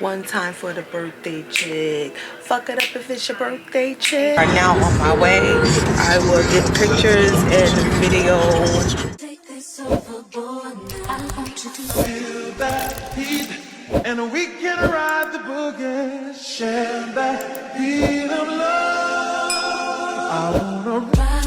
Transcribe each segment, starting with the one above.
One time for the birthday chick. Fuck it up if it's your birthday chick. Right now on my way. I will get pictures and video. Take this overboard now. I want you to feel that heat, and we can ride the boogie. Share that beat of love. I wanna ride.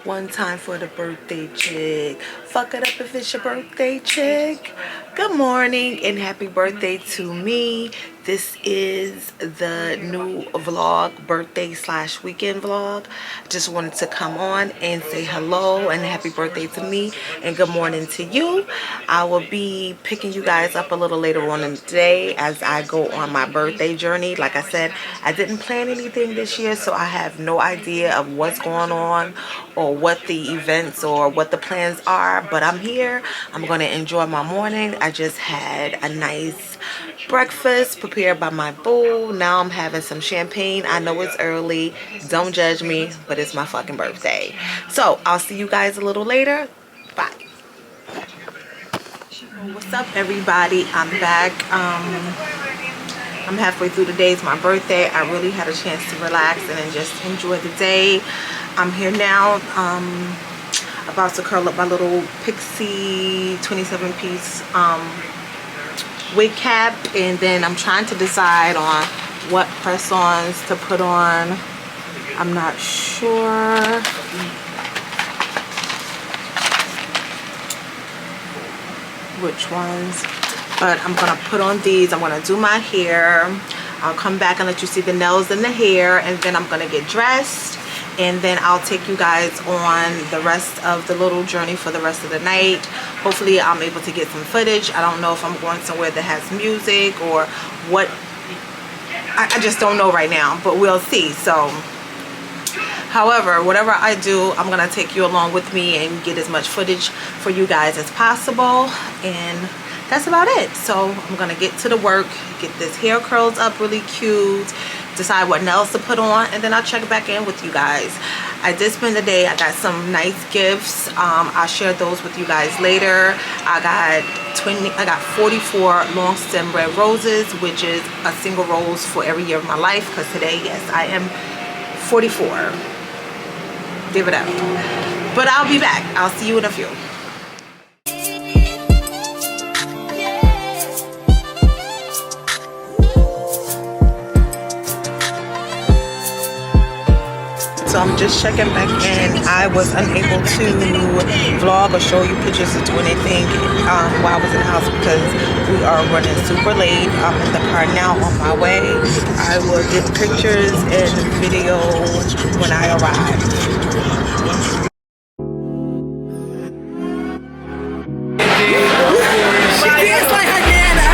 One time for the birthday chick. Fuck it up if it's your birthday chick. Good morning and happy birthday to me. This is the new vlog, birthday / weekend vlog. Just wanted to come on and say hello and happy birthday to me and good morning to you. I will be picking you guys up a little later on in the day as I go on my birthday journey. Like I said, I didn't plan anything this year, so I have no idea of what's going on or what the events or what the plans are, but I'm here. I'm going to enjoy my morning. I just had a nice breakfast prepared by my boo. Now I'm having some champagne. I know it's early, don't judge me, but it's my fucking birthday. So I'll see you guys a little later. Bye. What's up, everybody? I'm back. I'm halfway through the day. It's my birthday. I really had a chance to relax and just enjoy the day. I'm here now, about to curl up my little Pixie 27-piece wig cap, and then I'm trying to decide on what press-ons to put on. I'm not sure. Which ones, but I'm gonna put on these. I'm gonna do my hair. I'll come back and let you see the nails and the hair, and then I'm gonna get dressed, and then I'll take you guys on the rest of the little journey for the rest of the night. Hopefully I'm able to get some footage. I don't know if I'm going somewhere that has music or what. I just don't know right now, but we'll see. So however, whatever I do, I'm gonna take you along with me and get as much footage for you guys as possible, and that's about it. So I'm gonna get to the work, get this hair curls up really cute, decide what nails to put on, and then I'll check back in with you guys. I did spend the day. I got some nice gifts. I'll share those with you guys later. I got 44 long stem red roses, which is a single rose for every year of my life, because today, yes, I am 44. Give it up. But I'll be back. I'll see you in a few. So I'm just checking back in. I was unable to vlog or show you pictures or do anything while I was in the house because we are running super late. I'm in the car now on my way. I will get pictures and video when I arrive. She feels like her nana.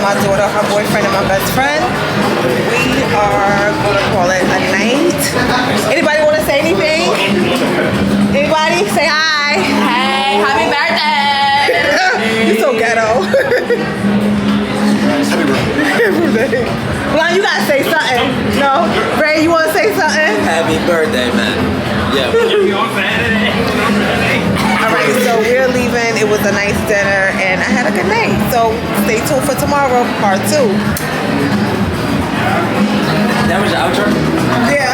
my daughter, her boyfriend, and my best friend. We are gonna call it a night. Anybody want to say anything? Anybody? Say hi. Hey, happy birthday! You so ghetto. Happy birthday. Well, you gotta say something. No? Ray, you wanna say something? Happy birthday, man. Yeah. Alright, so we're leaving. It was a nice dinner and I had a good night. So stay tuned for tomorrow, part 2. That was your outro? Yeah.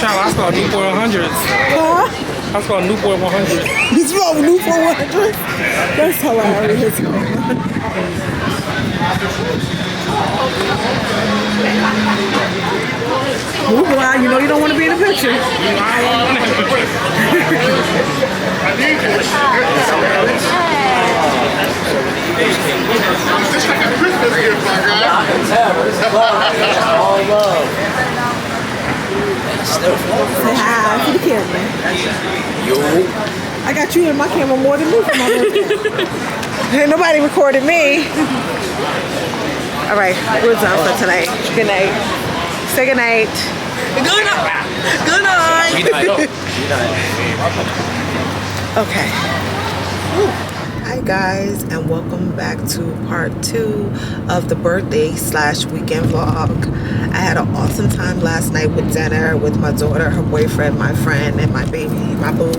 I saw Newport 100s. Huh? I saw Newport 100. You saw Newport 100? That's hilarious. Move around, you know you don't want to be in the picture. It's like a Christmas gift, my guy. All love. Say hi to the camera. Yo. I got you in my camera more than me for my birthday. Ain't nobody recorded me. All right, we're done for tonight. Good night. Say good night. Good night. Good night. Okay. Hi guys, and welcome back to part 2 of the birthday / weekend vlog. I had an awesome time last night with dinner with my daughter, her boyfriend, my friend, and my baby, my boo.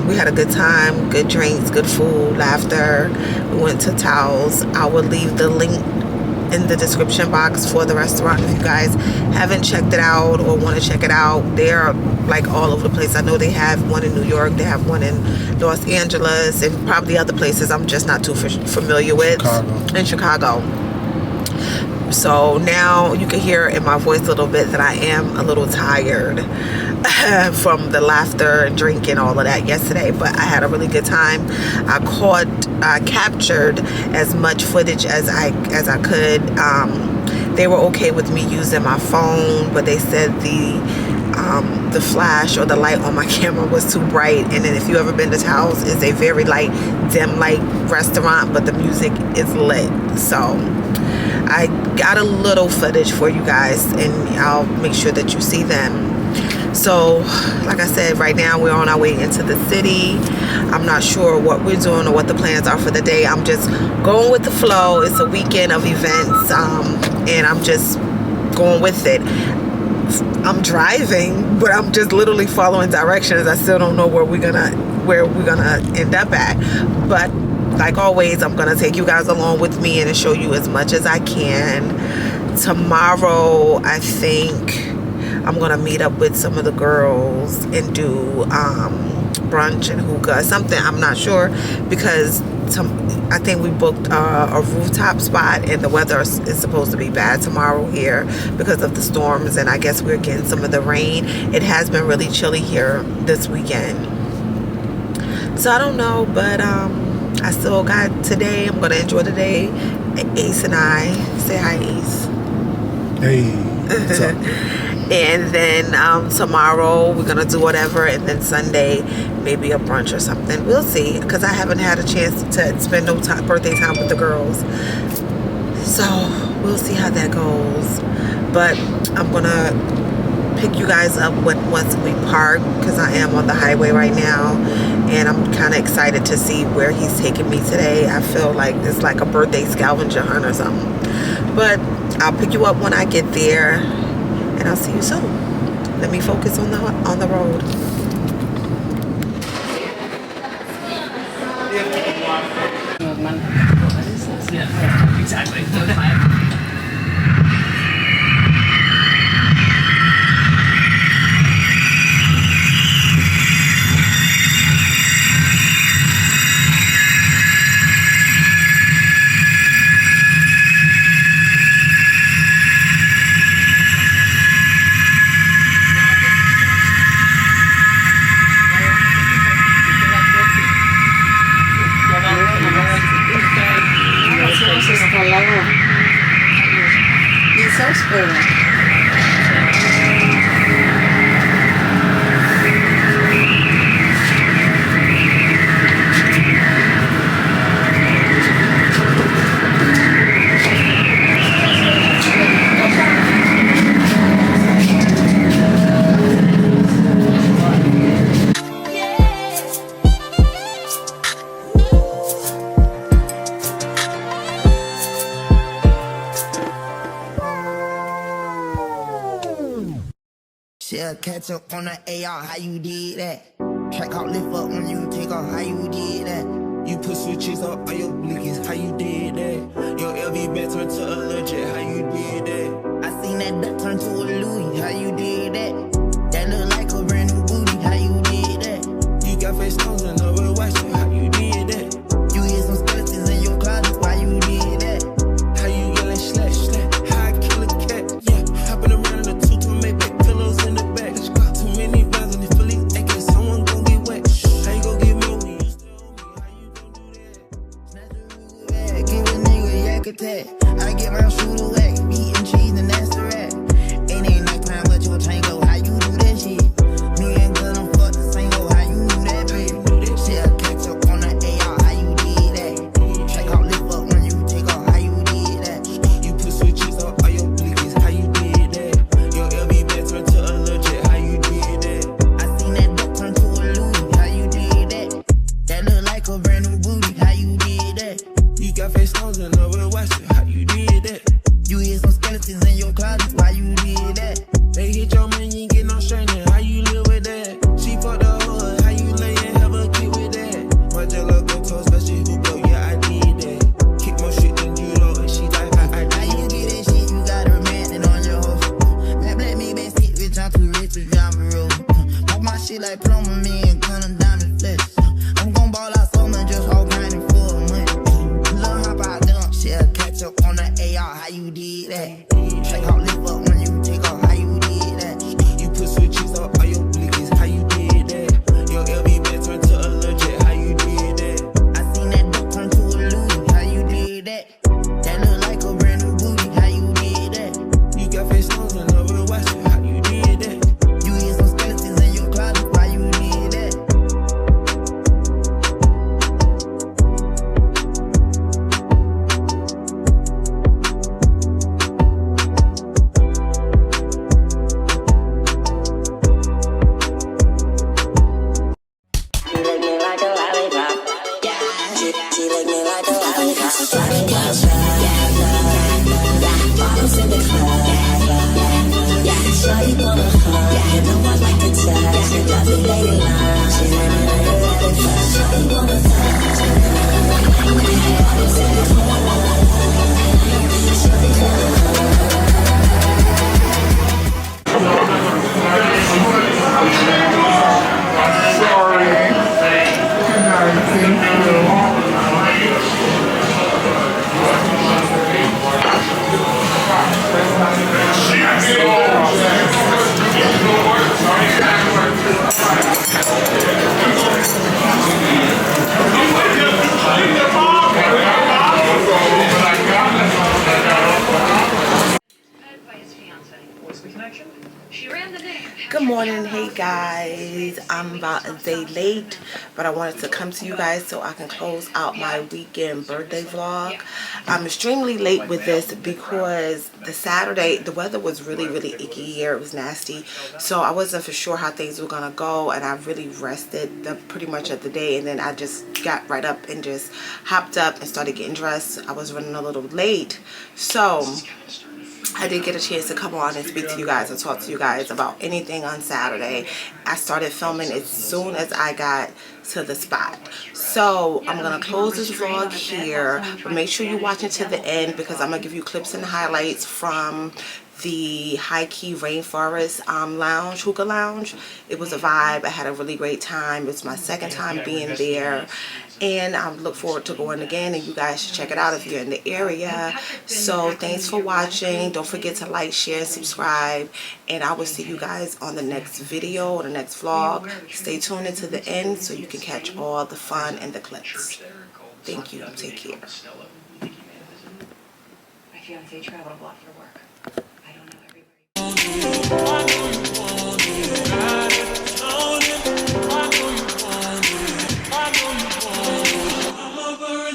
We had a good time, good drinks, good food, laughter. We went to Towels. I will leave the link in the description box for the restaurant if you guys haven't checked it out or want to check it out. They're like all over the place. I know they have one in New York, they have one in Los Angeles, and probably other places I'm just not too familiar with. Chicago. In Chicago. So now you can hear in my voice a little bit that I am a little tired from the laughter and drinking, all of that yesterday, but I had a really good time. I captured as much footage as I could. They were okay with me using my phone, but they said the flash or the light on my camera was too bright. And then if you ever been to Towels, it's a very light, dim light restaurant, but the music is lit. So I got a little footage for you guys, and I'll make sure that you see them. So like I said, right now we're on our way into the city. I'm not sure what we're doing or what the plans are for the day. I'm just going with the flow. It's a weekend of events, and I'm just going with it. I'm driving, but I'm just literally following directions. I still don't know where we're gonna end up at, but like always, I'm gonna take you guys along with me and show you as much as I can. Tomorrow, I think I'm gonna meet up with some of the girls and do brunch and hookah, something. I'm not sure, because I think we booked a rooftop spot, and the weather is supposed to be bad tomorrow here because of the storms, and I guess we're getting some of the rain. It has been really chilly here this weekend, so I don't know, but I still got today. I'm gonna enjoy the day. Ace and I, say hi, Ace. Hey, what's up? And then tomorrow we're gonna do whatever, and then Sunday maybe a brunch or something. We'll see, because I haven't had a chance to spend no birthday time with the girls, so we'll see how that goes. But I'm gonna pick you guys up once we park, because I am on the highway right now, and I'm kind of excited to see where he's taking me today. I feel like it's like a birthday scavenger hunt or something, but I'll pick you up when I get there, and I'll see you soon. Let me focus on the road. Yeah, exactly. She'll catch up on the AR, how you did that? Track out, lift up when you take off, how you did that? You put switches up on your blinkies, how you did that? Your LV bag turned to a legit, how you did that? I seen that duck turn to a Louis, how you did that? That look like a brand new booty, how you did that? You got face stones and over watch it, how you did that? You hear some skeletons in your closet, why you did that? How you yelling slash slash, how I kill a cat, yeah. Hopping around in a tutu, make big pillows in the back. Got too many rounds in the Phillies, AK, someone gon' get wet. How you gon' get me when you still on me, how you gon' do that? Snatch the rule back, give a nigga yak attack. I get my shooter whack, meat and cheese and that's the rat. Ain't nighttime but your tango, how you do that shit? Me and girl, I'm fuck the same hoe, how you do that, baby? She'll catch up on the AR, how you did that? Check out, lift up when you take off, how you did that? You put switches up on your blinkies, how you did that? Your LV bag turned to a legit, how you did that? I seen that duck turn to a Louis, how you did that? That look like a brand new booty, how you did that? You got face stones and over watch it, how you did that? You hear some skeletons in your closet, why you did that? They hit your man, you ain't get no straightening, how you live with that? She fucked the hood, how you lay and have a kid with that? My jello go to a special hookah, yeah, I did that. Kick more shit than you know, and she like, I did. How you get that shit, you got her man on your hoe. Black me, back sit rich, I'm too rich to drive a road. Pop my shit like plumber, me and gun and diamond flesh. I'm gon' ball out so much, just all grinding for a month. Lil' hop out dump, she'll catch up on the AR, how you did that? Check out, lift up when you take off, how you did that? You put switches up on your blinkies, how you did that? Your LV bag turned to a legit, how you did that? I seen that duck turn to a Louis, how you did that? That look like a brand new booty, how you did that? You got face stones and over watch it, how you did that? You hear some skeletons in your closet, why you did that? Good morning, hey guys. I'm about a day late, but I wanted to come to you guys so I can close out my weekend birthday vlog. I'm extremely late with this because the Saturday, the weather was really icky here. It was nasty, so I wasn't for sure how things were gonna go, and I really rested pretty much of the day, and then I just got right up and just hopped up and started getting dressed. I was running a little late, so I did get a chance to come on and speak to you guys and talk to you guys about anything on Saturday. I started filming as soon as I got to the spot. So I'm going to close this vlog here, but make sure you watch it to the end because I'm going to give you clips and highlights from the high-key Rainforest lounge, hookah lounge. It was a vibe. I had a really great time. It's my second time being there, and I look forward to going again, and you guys should check it out if you're in the area. So thanks for watching. Don't forget to like, share, and subscribe, and I will see you guys on the next video or the next vlog. Stay tuned into the end so you can catch all the fun and the clips. Thank you. Take care. My fiance traveled a lot for work. I don't know everybody.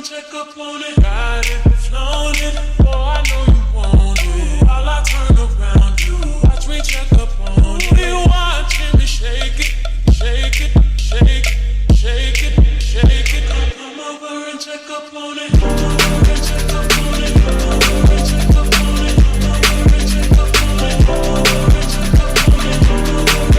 Check up on it, got it, flown it, boy, I know you want it. All I turn around, you watch me check up on it. You watching me shake it, shake it, shake it, shake it, shake it. Come over and check up on it. Come over and check up on it. Come over and check up on it. Come over and check up on it. Come over and check up on it.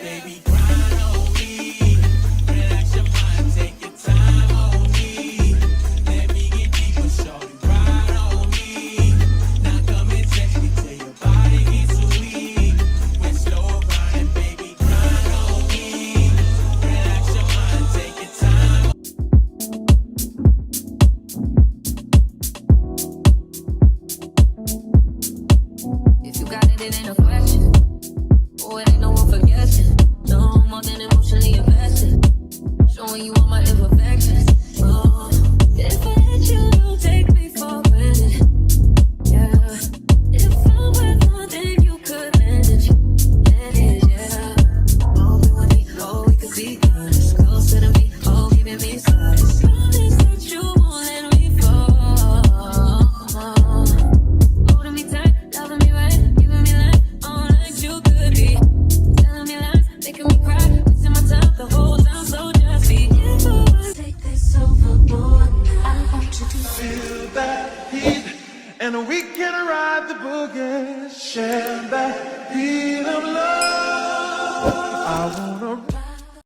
Baby, grind on me. Relax your mind, take your time on me. Let me get deeper, shorty, ride on me. Now come and text me till your body gets sweet. We're slow grinding, baby, grind on me. Relax your mind, take your time. If you got it, it ain't a question. Oh, it ain't no one for guessing. No more than emotionally invested. Showing you all my imperfections. Oh, if I hit you, don't take me for granted. Yeah. If I'm worth more than you could manage. Manage, yeah. Oh, we want me, oh, we could be honest. Closer to me, oh, giving me size. Promise that you won't let me fall. Holding me tight, loving me right, giving me life, all like you could be. Telling me lies, making me cry, wasting my time the whole time, so just be careful. Take this overboard now. I want you to Feel that heat, and we can ride the boogie. Share that beat of love. I wanna